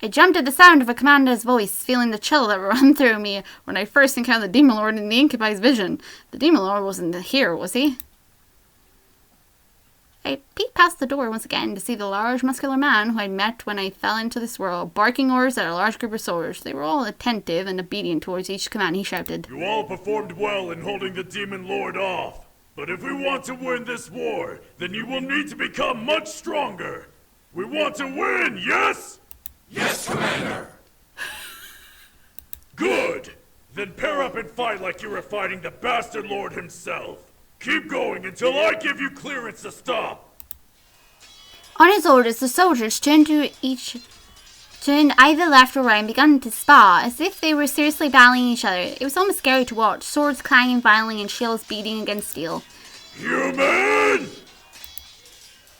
I jumped at the sound of a commander's voice, feeling the chill that ran through me when I first encountered the Demon Lord in the Incubi's vision. The Demon Lord wasn't here, was he? I peeked past the door once again to see the large, muscular man who I'd met when I fell into this world, barking orders at a large group of soldiers. They were all attentive and obedient towards each command he shouted. You all performed well in holding the Demon Lord off. But if we want to win this war, then you will need to become much stronger. We want to win, yes? Yes, Commander! Good! Then pair up and fight like you were fighting the Bastard Lord himself. Keep going until I give you clearance to stop. On his orders, the soldiers turned either left or right and began to spar, as if they were seriously battling each other. It was almost scary to watch, swords clanging violently and shields beating against steel. Human!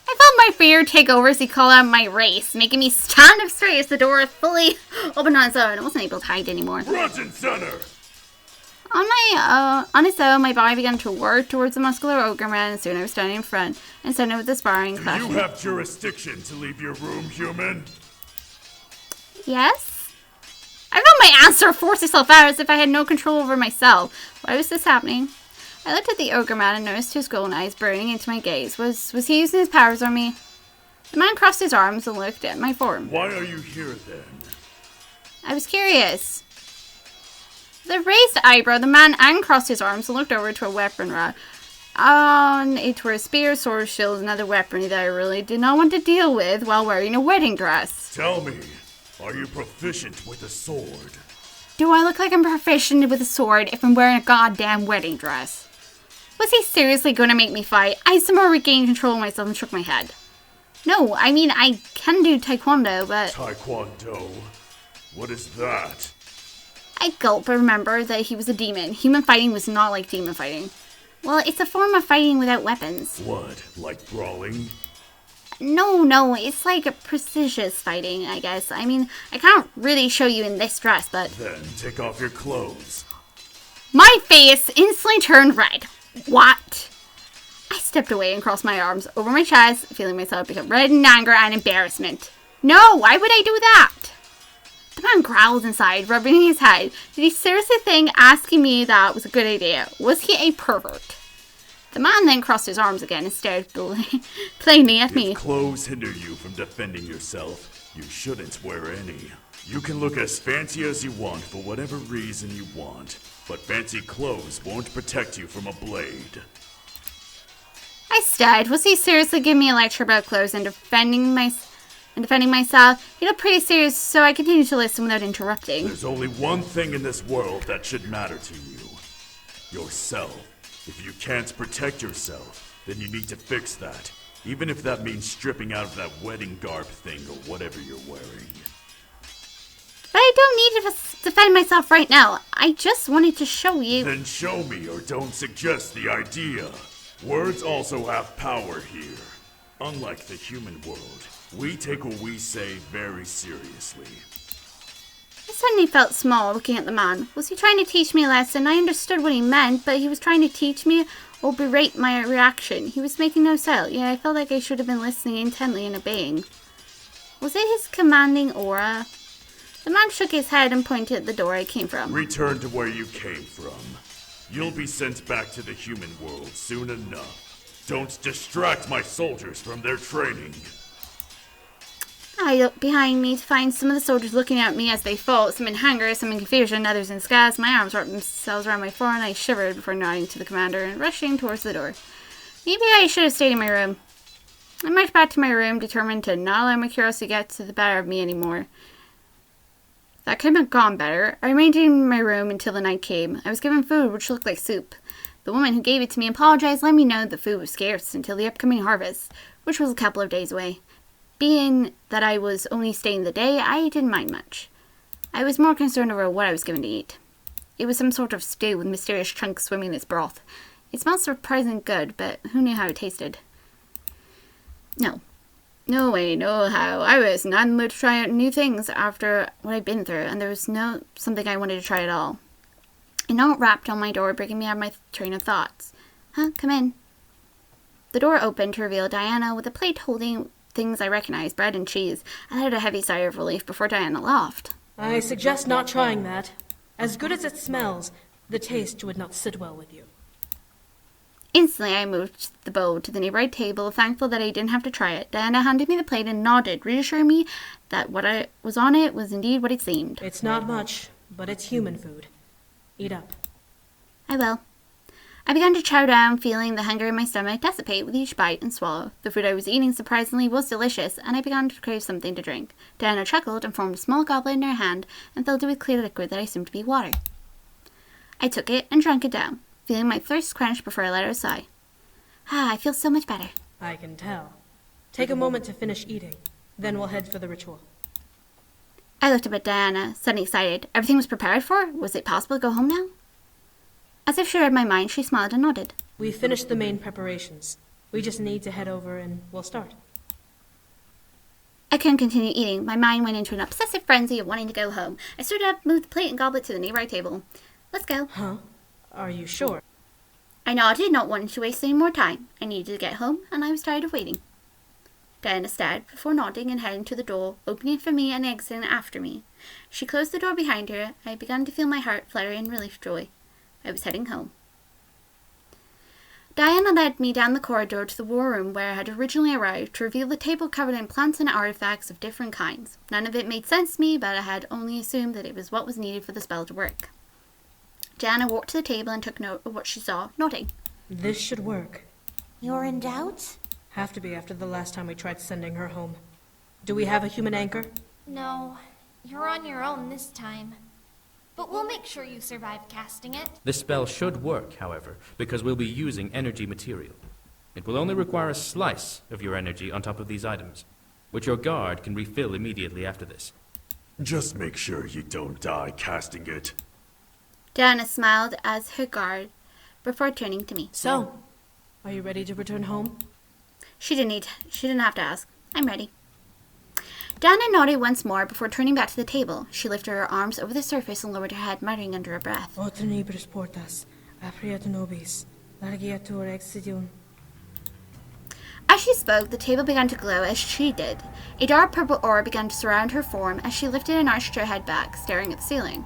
I felt my fear take over as he called out my race, making me stand up straight as the door fully opened on its own. I wasn't able to hide anymore. Front and center! On its own, my body began to work towards the muscular ogre man, and soon I was standing in front, and standing with the sparring clashing. Do you have jurisdiction to leave your room, human? Yes? I felt my answer force itself out as if I had no control over myself. Why was this happening? I looked at the ogre man and noticed his golden eyes burning into my gaze. Was he using his powers on me? The man crossed his arms and looked at my form. Why are you here, then? I was curious. The raised eyebrow, the man uncrossed his arms and looked over to a weapon rack. On it were spears, swords, shields, and other weaponry that I really did not want to deal with while wearing a wedding dress. Tell me, are you proficient with a sword? Do I look like I'm proficient with a sword if I'm wearing a goddamn wedding dress? Was he seriously going to make me fight? I somehow regained control of myself and shook my head. No, I mean, I can do taekwondo, but... Taekwondo? What is that? I gulped but remember that he was a demon. Human fighting was not like demon fighting. Well, it's a form of fighting without weapons. What, like brawling? No, it's like a precision fighting, I guess. I mean, I can't really show you in this dress, but... Then take off your clothes. My face instantly turned red. What? I stepped away and crossed my arms over my chest, feeling myself become red in anger and embarrassment. No, why would I do that? The man growled inside, rubbing his head. Did he seriously think asking me that was a good idea? Was he a pervert? The man then crossed his arms again and stared plainly at me. If clothes hinder you from defending yourself, you shouldn't wear any. You can look as fancy as you want for whatever reason you want, but fancy clothes won't protect you from a blade. I stared. Was he seriously giving me a lecture about clothes and defending myself? He looked pretty serious, so I continued to listen without interrupting. There's only one thing in this world that should matter to you. Yourself. If you can't protect yourself, then you need to fix that. Even if that means stripping out of that wedding garb thing or whatever you're wearing. But I don't need to defend myself right now. I just wanted to show you. Then show me or don't suggest the idea. Words also have power here. Unlike the human world, we take what we say very seriously. I suddenly felt small looking at the man. Was he trying to teach me a lesson? I understood what he meant, but he was trying to teach me or berate my reaction. He was making no sound, yet I felt like I should have been listening intently and obeying. Was it his commanding aura? The man shook his head and pointed at the door I came from. Return to where you came from. You'll be sent back to the human world soon enough. Don't distract my soldiers from their training. I looked behind me to find some of the soldiers looking at me as they fought, some in anger, some in confusion, others in disgust. My arms wrapped themselves around my floor and I shivered before nodding to the commander and rushing towards the door. Maybe I should have stayed in my room. I marched back to my room, determined to not allow my curiosity get to the better of me anymore. That could have gone better. I remained in my room until the night came. I was given food which looked like soup. The woman who gave it to me apologized, letting me know the food was scarce until the upcoming harvest, which was a couple of days away. Being that I was only staying the day, I didn't mind much. I was more concerned over what I was given to eat. It was some sort of stew with mysterious chunks swimming in its broth. It smelled surprisingly good, but who knew how it tasted? No way, no how. I was not in the mood to try out new things after what I'd been through, and there was something I wanted to try at all. A note rapped on my door, breaking me out of my train of thoughts. Come in. The door opened to reveal Diana with a plate holding things I recognized, bread and cheese. I had a heavy sigh of relief before Diana laughed. I suggest not trying that. As good as it smells, the taste would not sit well with you. Instantly, I moved the bowl to the nearby table, thankful that I didn't have to try it. Diana handed me the plate and nodded, reassuring me that what was on it was indeed what it seemed. It's not much, but it's human food. Eat up. I will. I began to chow down, feeling the hunger in my stomach dissipate with each bite and swallow. The food I was eating, surprisingly, was delicious, and I began to crave something to drink. Diana chuckled and formed a small goblet in her hand and filled it with clear liquid that I assumed to be water. I took it and drank it down, feeling my thirst quenched before I let out a sigh. I feel so much better. I can tell. Take a moment to finish eating, then we'll head for the ritual. I looked up at Diana, suddenly excited. Everything was prepared for? Was it possible to go home now? As if she read my mind, she smiled and nodded. We finished the main preparations. We just need to head over and we'll start. I couldn't continue eating. My mind went into an obsessive frenzy of wanting to go home. I stood up, moved the plate and goblet to the nearby table. Let's go. Huh? Are you sure? I nodded, not wanting to waste any more time. I needed to get home, and I was tired of waiting. Diana stared before nodding and heading to the door, opening it for me and exiting after me. She closed the door behind her. I began to feel my heart flutter in relief joy. I was heading home. Diana led me down the corridor to the war room where I had originally arrived to reveal the table covered in plants and artifacts of different kinds. None of it made sense to me, but I had only assumed that it was what was needed for the spell to work. Diana walked to the table and took note of what she saw, nodding. This should work. You're in doubt? Have to be after the last time we tried sending her home. Do we have a human anchor? No, you're on your own this time. But we'll make sure you survive casting it. This spell should work, however, because we'll be using energy material. It will only require a slice of your energy on top of these items, which your guard can refill immediately after this. Just make sure you don't die casting it. Diana smiled as her guard before turning to me. So, are you ready to return home? She didn't have to ask. I'm ready. Diana nodded once more before turning back to the table. She lifted her arms over the surface and lowered her head, muttering under her breath. Otenibris portas, apriat nobis, largiatur exidium. As she spoke, the table began to glow as she did. A dark purple aura began to surround her form as she lifted and arched her head back, staring at the ceiling.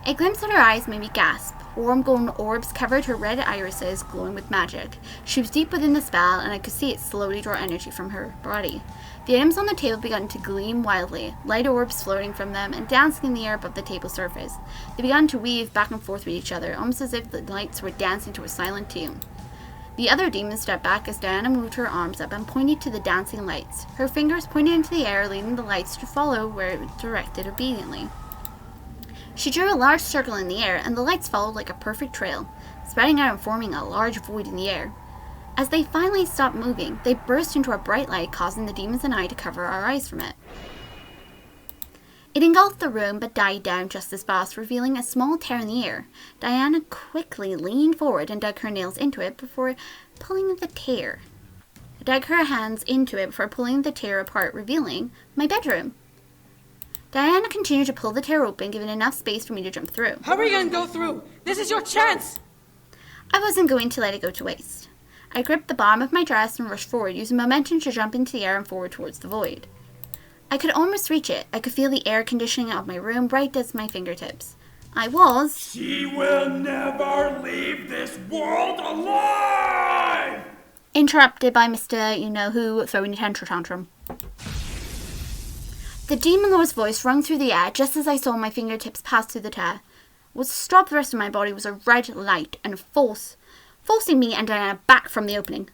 A glimpse of her eyes made me gasp. Warm golden orbs covered her red irises, glowing with magic. She was deep within the spell, and I could see it slowly draw energy from her body. The items on the table began to gleam wildly, light orbs floating from them and dancing in the air above the table's surface. They began to weave back and forth with each other, almost as if the lights were dancing to a silent tune. The other demons stepped back as Diana moved her arms up and pointed to the dancing lights. Her fingers pointed into the air, leading the lights to follow where it was directed obediently. She drew a large circle in the air, and the lights followed like a perfect trail, spreading out and forming a large void in the air. As they finally stopped moving, they burst into a bright light, causing the demons and I to cover our eyes from it. It engulfed the room, but died down just as fast, revealing a small tear in the air. Diana quickly leaned forward and dug her nails into it before pulling the tear. Dug her hands into it before pulling the tear apart, revealing my bedroom. Diana continued to pull the tear open, giving enough space for me to jump through. Hurry and go through! This is your chance! I wasn't going to let it go to waste. I gripped the bottom of my dress and rushed forward, using momentum to jump into the air and forward towards the void. I could almost reach it. I could feel the air conditioning of my room right at my fingertips. I was... She will never leave this world alive! Interrupted by Mr. You-know-who throwing a tantrum. The Demon Lord's voice rung through the air just as I saw my fingertips pass through the tear. What stopped the rest of my body was a red light and forcing me and Diana back from the opening.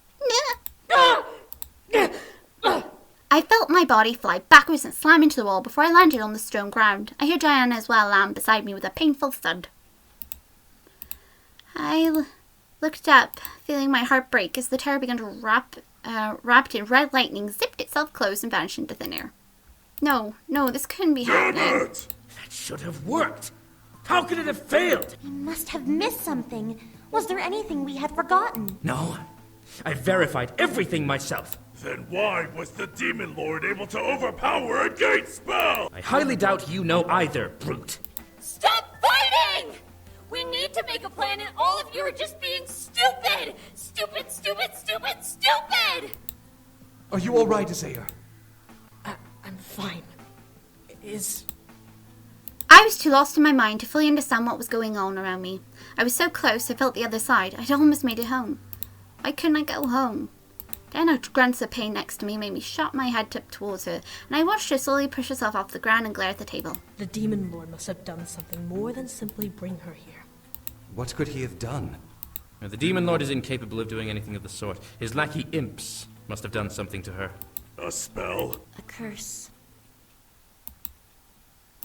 I felt my body fly backwards and slam into the wall before I landed on the stone ground. I heard Diana as well land beside me with a painful thud. I looked up, feeling my heart break as the tear began to wrapped in red lightning, zipped itself closed and vanished into thin air. No, this couldn't be happening. That should have worked. How could it have failed? We must have missed something. Was there anything we had forgotten? No. I verified everything myself. Then why was the Demon Lord able to overpower a gate spell? I highly doubt you know either, brute. Stop fighting! We need to make a plan and all of you are just being stupid! Stupid! Are you all right, Isaiah? I was too lost in my mind to fully understand what was going on around me. I was so close, I felt the other side. I'd almost made it home. Why couldn't I go home? Diana grunts of pain next to me made me shot my head tipped towards her, and I watched her slowly push herself off the ground and glare at the table. The Demon Lord must have done something more than simply bring her here. What could he have done? Now, the Demon Lord is incapable of doing anything of the sort. His lackey imps must have done something to her. A spell? A curse.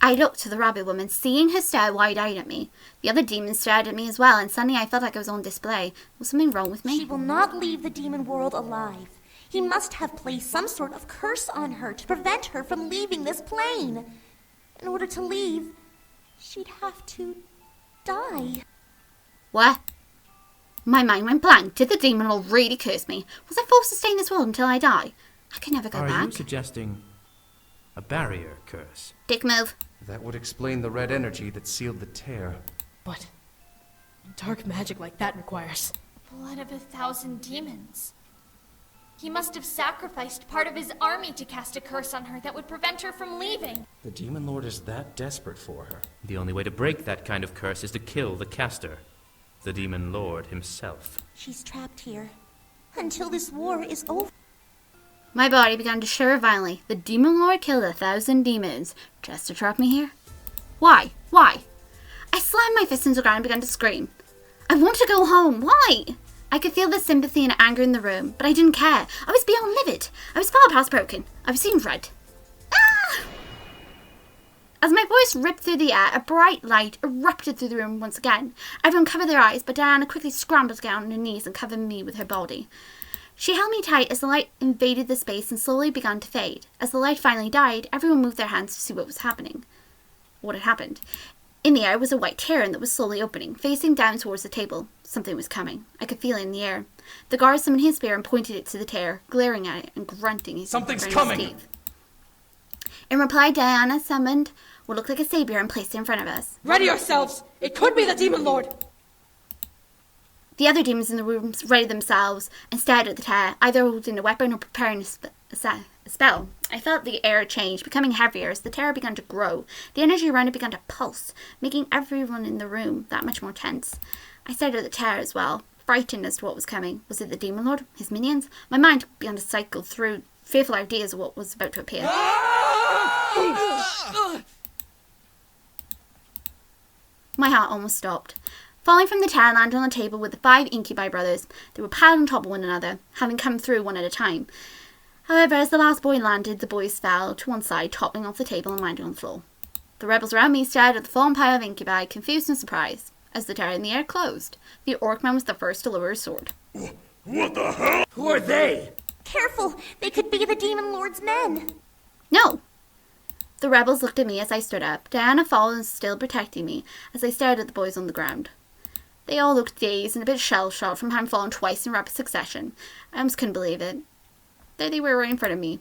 I looked to the rabbit woman, seeing her stare wide-eyed at me. The other demons stared at me as well, and suddenly I felt like I was on display. Was something wrong with me? She will not leave the demon world alive. He must have placed some sort of curse on her to prevent her from leaving this plane. In order to leave, she'd have to die. What? My mind went blank. Did the demon lord really curse me? Was I forced to stay in this world until I die? I could never go back. Are you suggesting a barrier curse? Dick move. That would explain the red energy that sealed the tear. But dark magic like that requires Blood of 1,000 demons. He must have sacrificed part of his army to cast a curse on her that would prevent her from leaving. The Demon Lord is that desperate for her. The only way to break that kind of curse is to kill the caster, the Demon Lord himself. She's trapped here until this war is over. My body began to shiver violently. The demon lord killed 1,000 demons just to trap me here? Why? Why? I slammed my fist into the ground and began to scream. I want to go home. Why? I could feel the sympathy and anger in the room, but I didn't care. I was beyond livid. I was far past broken. I was seeing red. Ah! As my voice ripped through the air, a bright light erupted through the room once again. Everyone covered their eyes, but Diana quickly scrambled down on her knees and covered me with her body. She held me tight as the light invaded the space and slowly began to fade. As the light finally died, everyone moved their hands to see what was happening. What had happened? In the air was a white tear that was slowly opening, facing down towards the table. Something was coming. I could feel it in the air. The guard summoned his spear and pointed it to the tear, glaring at it and grunting. His Something's coming! Teeth. In reply, Diana summoned what looked like a saber and placed it in front of us. Ready yourselves! It could be the Demon Lord! The other demons in the room readied themselves and stared at the tear, either holding a weapon or preparing a spell. I felt the air change, becoming heavier as the terror began to grow. The energy around it began to pulse, making everyone in the room that much more tense. I stared at the tear as well, frightened as to what was coming. Was it the Demon Lord? His minions? My mind began to cycle through fearful ideas of what was about to appear. My heart almost stopped. Falling from the tower, landed on the table with the 5 Incubi Brothers. They were piled on top of one another, having come through one at a time. However, as the last boy landed, the boys fell to one side, toppling off the table and landing on the floor. The rebels around me stared at the fallen pile of Incubi, confused and surprised. As the tower in the air closed, the Orc-man was the first to lower his sword. What the hell? Who are they? Careful! They could be the Demon Lord's men! No! The rebels looked at me as I stood up. Diana followed and still protecting me, as I stared at the boys on the ground. They all looked dazed and a bit shell-shocked from having fallen twice in rapid succession. I almost couldn't believe it. There they were right in front of me.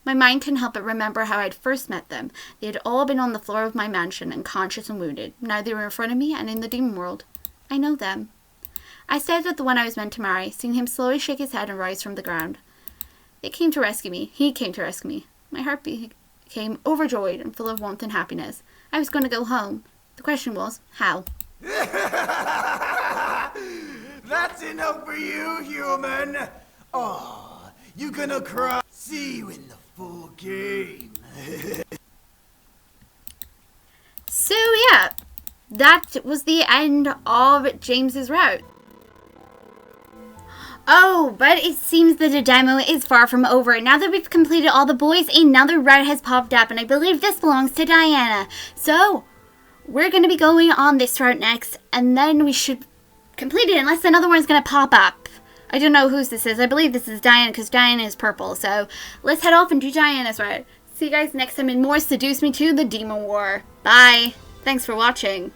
My mind couldn't help but remember how I'd first met them. They had all been on the floor of my mansion, unconscious and wounded. Now they were in front of me and in the demon world. I know them. I stared at the one I was meant to marry, seeing him slowly shake his head and rise from the ground. They came to rescue me. He came to rescue me. My heart became overjoyed and full of warmth and happiness. I was going to go home. The question was, how? That's enough for you, human. Oh, you gonna cry? See you in the full game. So yeah, that was the end of James's route. Oh, but it seems that the demo is far from over. Now that we've completed all the boys, another route has popped up, and I believe this belongs to Diana. So we're going to be going on this route next, and then we should complete it unless another one's going to pop up. I don't know whose this is. I believe this is Diana because Diana is purple. So let's head off and do Diana's route. See you guys next time in more Seduce Me to the Demon War. Bye. Thanks for watching.